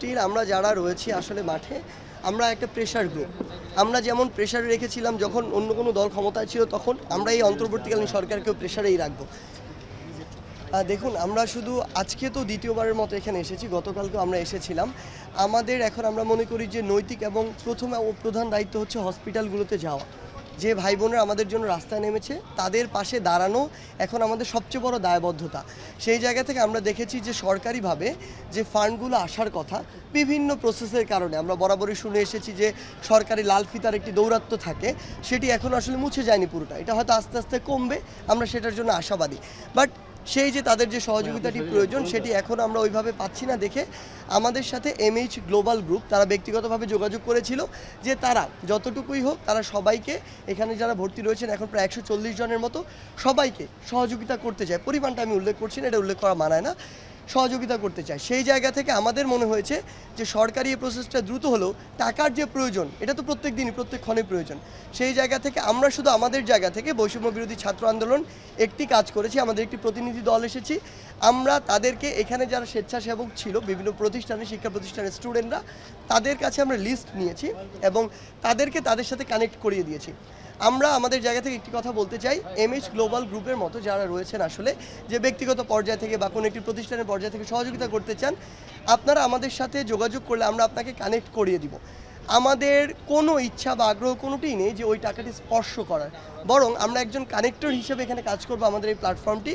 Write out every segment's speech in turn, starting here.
Still আমরা যারা রয়েছি আসলে মাঠে আমরা একটা প্রেশার গ্রুপ। আমরা যেমন প্রেশারে রেখেছিলাম যখন অন্য কোনো দল ক্ষমতায় ছিল, তখন আমরা এই অন্তর্বর্তীকালীন সরকারকেও প্রেশারেই রাখবো। দেখুন, আমরা শুধু আজকে তো দ্বিতীয়বারের মতো এখানে এসেছি, গতকালকেও আমরা এসেছিলাম। আমাদের এখন আমরা মনে করি যে নৈতিক এবং প্রথম ও প্রধান দায়িত্ব হচ্ছে হসপিটালগুলোতে যাওয়া। যে ভাই বোনেরা আমাদের জন্য রাস্তায় নেমেছে তাদের পাশে দাঁড়ানো এখন আমাদের সবচেয়ে বড় দায়বদ্ধতা। সেই জায়গা থেকে আমরা দেখেছি যে সরকারিভাবে যে ফান্ডগুলো আসার কথা, বিভিন্ন প্রসেসের কারণে আমরা বরাবরই শুনে এসেছি যে সরকারি লাল ফিতার একটি দৌরাত্ম্য থাকে, সেটি এখন আসলে মুছে যায়নি পুরোটা। এটা হয়তো আস্তে আস্তে কমবে, আমরা সেটার জন্য আশাবাদী। বাট সেই যে তাদের যে সহযোগিতাটি প্রয়োজন সেটি এখন আমরা ওইভাবে পাচ্ছি না দেখে আমাদের সাথে এমএইচ গ্লোবাল গ্রুপ তারা ব্যক্তিগতভাবে যোগাযোগ করেছিল যে তারা যতটুকুই হোক তারা সবাইকে, এখানে যারা ভর্তি রয়েছেন এখন প্রায় 140 জনের মতো, সবাইকে সহযোগিতা করতে চায়। পরিমাণটা আমি উল্লেখ করছি না, এটা উল্লেখ করা মানায় না, সহযোগিতা করতে চায়। সেই জায়গা থেকে আমাদের মনে হয়েছে যে সরকারি এই প্রসেসটা দ্রুত হলেও টাকার যে প্রয়োজন, এটা তো প্রত্যেক দিনই প্রত্যেক ক্ষণে প্রয়োজন। সেই জায়গা থেকে আমরা শুধু আমাদের জায়গা থেকে বৈষম্য বিরোধী ছাত্র আন্দোলন একটি কাজ করেছি, আমাদের একটি প্রতিনিধি দল এসেছি। আমরা তাদেরকে, এখানে যারা স্বেচ্ছাসেবক ছিল বিভিন্ন প্রতিষ্ঠানে, শিক্ষা প্রতিষ্ঠানের স্টুডেন্টরা, তাদের কাছে আমরা লিস্ট নিয়েছি এবং তাদেরকে তাদের সাথে কানেক্ট করিয়ে দিয়েছি। আমরা আমাদের জায়গা থেকে একটি কথা বলতে চাই, এমএইচ গ্লোবাল গ্রুপের মতো যারা রয়েছেন আসলে, যে ব্যক্তিগত পর্যায় থেকে বা কোনো একটি প্রতিষ্ঠানের পর্যায় থেকে সহযোগিতা করতে চান, আপনারা আমাদের সাথে যোগাযোগ করলে আমরা আপনাকে কানেক্ট করিয়ে দিব। আমাদের কোনো ইচ্ছা বা আগ্রহ কোনোটিই নেই যে ওই টাকাটি স্পর্শ করার, বরং আমরা একজন কানেক্টর হিসেবে এখানে কাজ করব। আমাদের এই প্ল্যাটফর্মটি,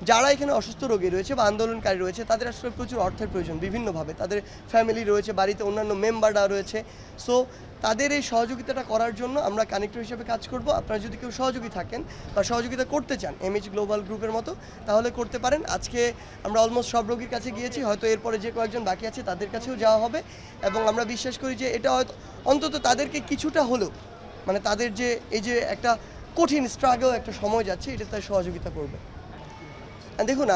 যারা এখানে অসুস্থ রোগী রয়েছে বা আন্দোলনকারী রয়েছে তাদের আসলে প্রচুর অর্থের প্রয়োজন, বিভিন্নভাবে তাদের ফ্যামিলি রয়েছে, বাড়িতে অন্যান্য মেম্বাররা রয়েছে। সো তাদের এই সহযোগিতাটা করার জন্য আমরা কানেক্টর হিসেবে কাজ করব। আপনারা যদি কেউ সহযোগী থাকেন বা সহযোগিতা করতে চান এমএইচ গ্লোবাল গ্রুপের মতো, তাহলে করতে পারেন। আজকে আমরা অলমোস্ট সব রোগীর কাছে গিয়েছি, হয়তো এরপরে যে কয়েকজন বাকি আছে তাদের কাছেও যাওয়া হবে এবং আমরা বিশ্বাস করি যে এটা হয়তো অন্তত তাদেরকে কিছুটা হলেও, মানে তাদের যে এই যে একটা কঠিন স্ট্রাগল একটা সময় যাচ্ছে, এটা তার সহযোগিতা করবে। দেখুন,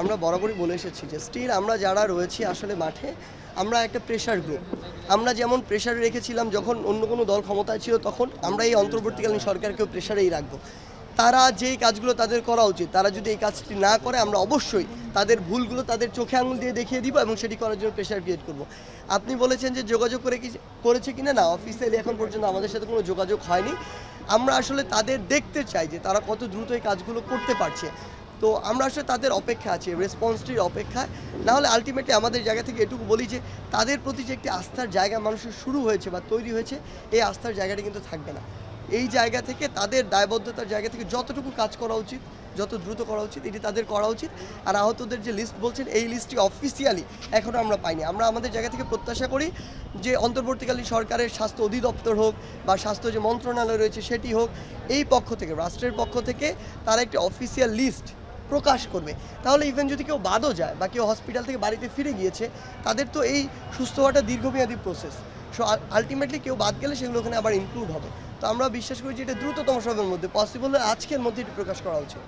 আমরা বরাবরই বলে এসেছি যে স্টিল আমরা যারা রয়েছি আসলে মাঠে আমরা একটা প্রেশার গ্রুপ। আমরা যেমন প্রেশারে রেখেছিলাম যখন অন্য কোনো দল ক্ষমতায় ছিল, তখন আমরা এই অন্তর্বর্তীকালীন সরকারকেও প্রেশারেই রাখবো। তারা যেই কাজগুলো তাদের করা উচিত, তারা যদি এই কাজটি না করে, আমরা অবশ্যই তাদের ভুলগুলো তাদের চোখে আঙুল দিয়ে দেখিয়ে দিব এবং সেটি করার জন্য প্রেশার ক্রিয়েট করব। আপনি বলেছেন যে যোগাযোগ করেছে কিনা, না, অফিসিয়ালি এখন পর্যন্ত আমাদের সাথে কোনো যোগাযোগ হয়নি। আমরা আসলে তাদের দেখতে চাই যে তারা কত দ্রুত এই কাজগুলো করতে পারছে। তো আমরা আসলে তাদের অপেক্ষা আছি, রেসপন্সটির অপেক্ষায়। নাহলে আলটিমেটলি আমাদের জায়গা থেকে এটুকু বলি যে তাদের প্রতি যে একটি আস্থার জায়গা মানুষের শুরু হয়েছে বা তৈরি হয়েছে, এই আস্থার জায়গাটি কিন্তু থাকবে না। এই জায়গা থেকে, তাদের দায়বদ্ধতার জায়গা থেকে যতটুকু কাজ করা উচিত, যত দ্রুত করা উচিত, এটি তাদের করা উচিত। আর আহতদের যে লিস্ট বলছেন, এই লিস্টটি অফিসিয়ালি এখনও আমরা পাইনি। আমরা আমাদের জায়গা থেকে প্রত্যাশা করি যে অন্তর্বর্তীকালীন সরকারের স্বাস্থ্য অধিদপ্তর হোক বা স্বাস্থ্য যে মন্ত্রণালয় রয়েছে সেটি হোক, এই পক্ষ থেকে, রাষ্ট্রের পক্ষ থেকে তারা একটি অফিসিয়াল লিস্ট প্রকাশ করবে। তাহলে ইভেন যদি কেউ বাদও যায় বা কেউ হসপিটাল থেকে বাড়িতে ফিরে গিয়েছে, তাদের তো এই সুস্থ হওয়াটা দীর্ঘমেয়াদী প্রসেস। সো আলটিমেটলি কেউ বাদ গেলে সেগুলো ওখানে আবার ইনক্লুড হবে। তো আমরা বিশ্বাস করি যে এটা দ্রুততম সময়ের মধ্যে, পসিবল আজকের মধ্যে এটি প্রকাশ করা উচিত।